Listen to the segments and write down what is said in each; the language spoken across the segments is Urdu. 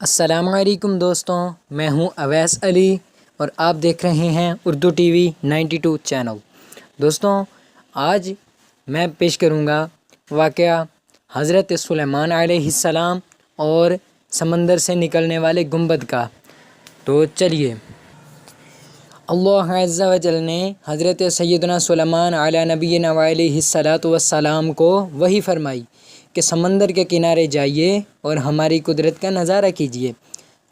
السلام علیکم دوستوں، میں ہوں اویس علی اور آپ دیکھ رہے ہیں اردو ٹی وی 92 چینل۔ دوستوں، آج میں پیش کروں گا واقعہ حضرت سلیمان علیہ السلام اور سمندر سے نکلنے والے گنبد کا۔ تو چلیے، اللہ عز و جل نے حضرت سیدنا سلیمان علیہ نبینا و علیہ الصلاۃ والسلام کو وحی فرمائی کہ سمندر کے کنارے جائیے اور ہماری قدرت کا نظارہ کیجیے۔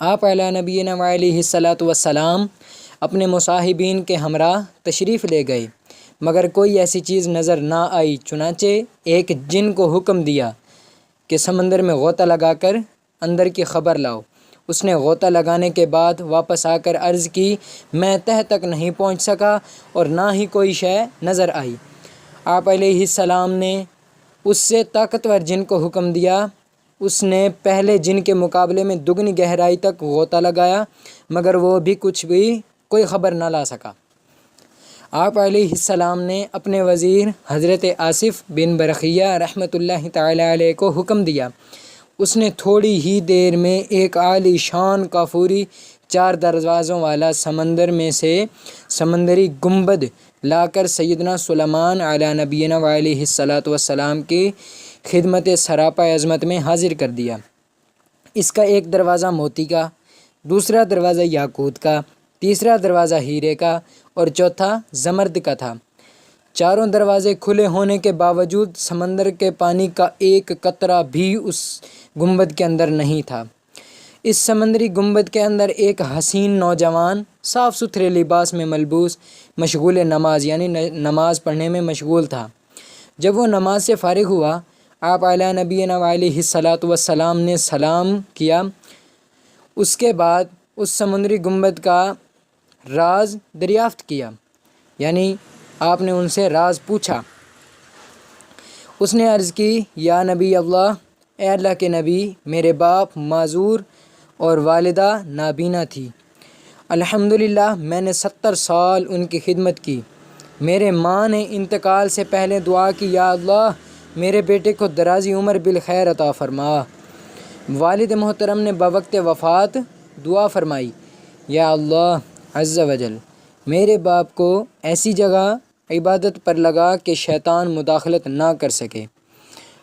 آپ علیہ نبینا و علیہ الصلاۃ والسلام اپنے مصاحبین کے ہمراہ تشریف لے گئے، مگر کوئی ایسی چیز نظر نہ آئی۔ چنانچہ ایک جن کو حکم دیا کہ سمندر میں غوطہ لگا کر اندر کی خبر لاؤ۔ اس نے غوطہ لگانے کے بعد واپس آ کر عرض کی، میں تہ تک نہیں پہنچ سکا اور نہ ہی کوئی شے نظر آئی۔ آپ علیہ السلام نے اس سے طاقتور جن کو حکم دیا۔ اس نے پہلے جن کے مقابلے میں دگنی گہرائی تک غوطہ لگایا، مگر وہ بھی کوئی خبر نہ لا سکا۔ آپ علیہ السلام نے اپنے وزیر حضرت آصف بن برقیہ رحمۃ اللہ تعالی علیہ کو حکم دیا۔ اس نے تھوڑی ہی دیر میں ایک عالی شان کافوری 4 دروازوں والا سمندر میں سے سمندری گنبد لا کر سیدنا سلیمان علیہ نبینا و علیہ الصلاۃ والسلام کی خدمت سراپا عظمت میں حاضر کر دیا۔ اس کا ایک دروازہ موتی کا، دوسرا دروازہ یاقوت کا، تیسرا دروازہ ہیرے کا اور چوتھا زمرد کا تھا۔ چاروں دروازے کھلے ہونے کے باوجود سمندر کے پانی کا ایک قطرہ بھی اس گنبد کے اندر نہیں تھا۔ اس سمندری گنبد کے اندر ایک حسین نوجوان صاف ستھرے لباس میں ملبوس مشغول نماز یعنی نماز پڑھنے میں مشغول تھا۔ جب وہ نماز سے فارغ ہوا، آپ علیہ نبینا و علیہ الصلاۃ والسلام نے سلام کیا۔ اس کے بعد اس سمندری گنبد کا راز دریافت کیا، یعنی آپ نے ان سے راز پوچھا۔ اس نے عرض کی، یا نبی اللہ، اے اللہ کے نبی، میرے باپ معذور اور والدہ نابینا تھی۔ الحمدللہ میں نے 70 سال ان کی خدمت کی۔ میرے ماں نے انتقال سے پہلے دعا کی، یا اللہ میرے بیٹے کو درازی عمر بالخیر عطا فرما۔ والد محترم نے بوقت وفات دعا فرمائی، یا اللہ عز و جل میرے باپ کو ایسی جگہ عبادت پر لگا کہ شیطان مداخلت نہ کر سکے۔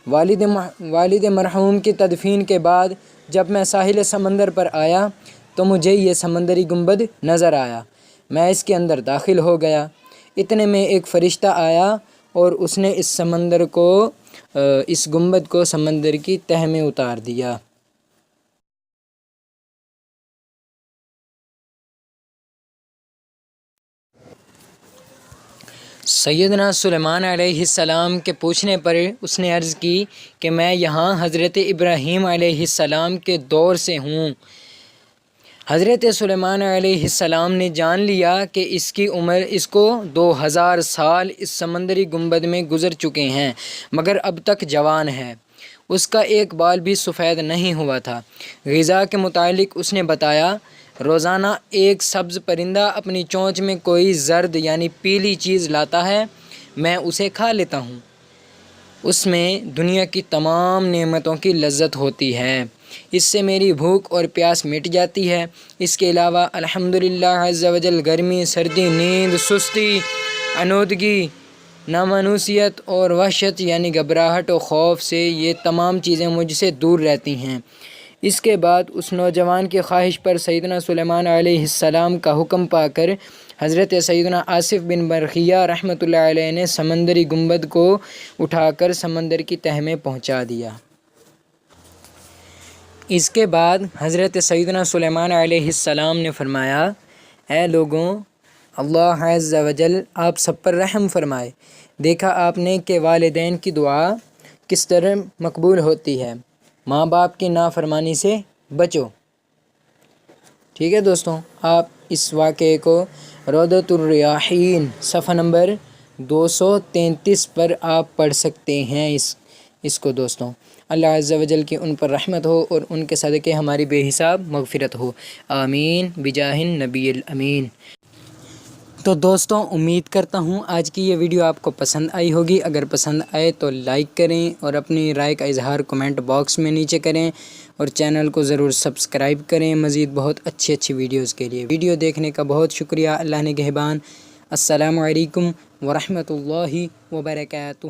والد مرحوم کی تدفین کے بعد جب میں ساحل سمندر پر آیا تو مجھے یہ سمندری گنبد نظر آیا۔ میں اس کے اندر داخل ہو گیا۔ اتنے میں ایک فرشتہ آیا اور اس نے اس گنبد کو سمندر کی تہ میں اتار دیا۔ سیدنا سلیمان علیہ السلام کے پوچھنے پر اس نے عرض کی کہ میں یہاں حضرت ابراہیم علیہ السلام کے دور سے ہوں۔ حضرت سلیمان علیہ السلام نے جان لیا کہ اس کی عمر اس کو 2000 سال اس سمندری گنبد میں گزر چکے ہیں، مگر اب تک جوان ہے۔ اس کا ایک بال بھی سفید نہیں ہوا تھا۔ غذا کے متعلق اس نے بتایا، روزانہ ایک سبز پرندہ اپنی چونچ میں کوئی زرد یعنی پیلی چیز لاتا ہے، میں اسے کھا لیتا ہوں۔ اس میں دنیا کی تمام نعمتوں کی لذت ہوتی ہے، اس سے میری بھوک اور پیاس مٹ جاتی ہے۔ اس کے علاوہ الحمدللہ عز و جل گرمی، سردی، نیند، سستی، آلودگی، نامانوسیت اور وحشت یعنی گھبراہٹ و خوف سے یہ تمام چیزیں مجھ سے دور رہتی ہیں۔ اس کے بعد اس نوجوان کی خواہش پر سیدنا سلیمان علیہ السلام کا حکم پا کر حضرت سیدنا آصف بن برقیہ رحمۃ اللہ علیہ نے سمندری گنبد کو اٹھا کر سمندر کی تہ میں پہنچا دیا۔ اس کے بعد حضرت سیدنا سلیمان علیہ السلام نے فرمایا، اے لوگوں، اللہ عز و جل آپ سب پر رحم فرمائے۔ دیکھا آپ نے کہ والدین کی دعا کس طرح مقبول ہوتی ہے۔ ماں باپ کی نافرمانی سے بچو۔ ٹھیک ہے دوستوں، آپ اس واقعے کو روضۃ الریاحین صفحہ نمبر 233 پر آپ پڑھ سکتے ہیں۔ اس کو دوستوں، اللہ عز و جل کی ان پر رحمت ہو اور ان کے صدقے ہماری بے حساب مغفرت ہو، آمین بجاہ النبی الامین۔ تو دوستوں امید کرتا ہوں آج کی یہ ویڈیو آپ کو پسند آئی ہوگی. اگر پسند آئے تو لائک کریں اور اپنی رائے کا اظہار کمنٹ باکس میں نیچے کریں اور چینل کو ضرور سبسکرائب کریں مزید بہت اچھی ویڈیوز کے لیے. ویڈیو دیکھنے کا بہت شکریہ. اللہ نگہبان. السلام علیکم ورحمۃ اللہ وبرکاتہ.